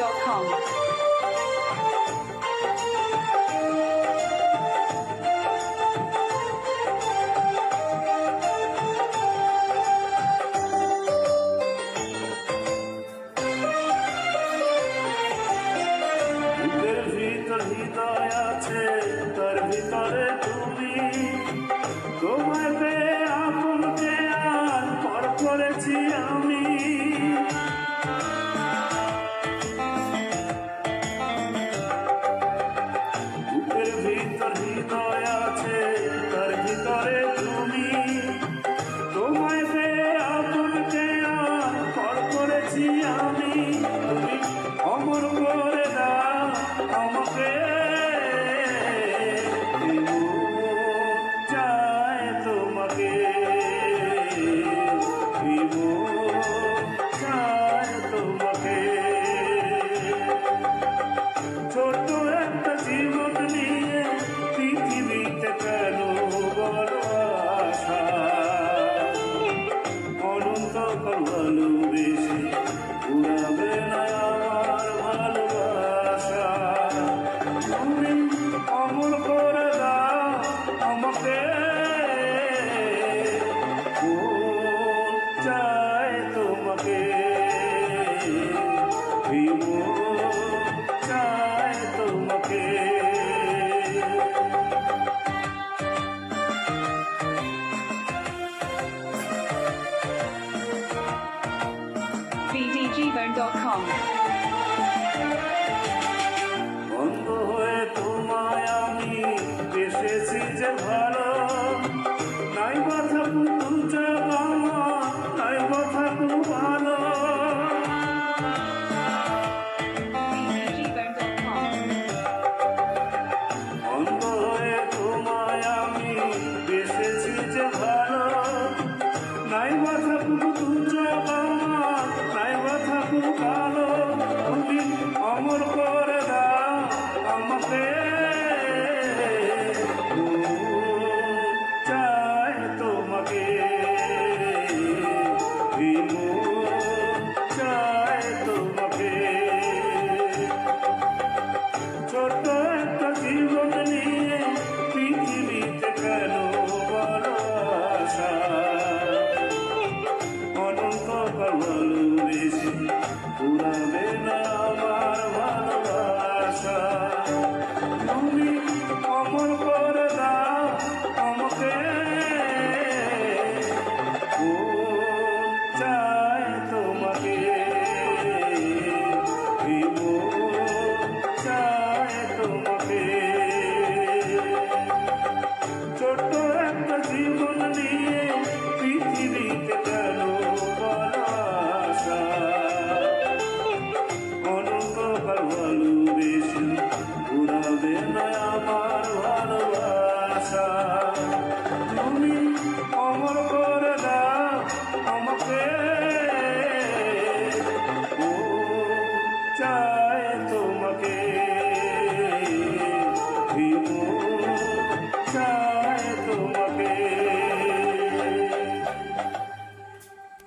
VDGBird.com. হৃদয় আছে তার ভিতরে তুমি, তোমায় পেয়ে আপনকে আর পর করেছি আমি। বুকের ভিতর হৃদয় আছে তার ভিতরে তুমি, তোমায় পেয়ে আপনকে আর পর করেছি আমি। তুমি অমর করে দাও আমাকে, চায় তোমাকে, চায় তোমাকে। ছোট একটা জীবন নিয়ে পৃথিবীতে কেন বড় আশা, অনন্ত ভালোবেসে উড়াবে না আমার ভালোবাসা। তুমি অমর করে দাও আমাকে, চায় তোমাকে, চায় তোমাকে। VDGBird.com.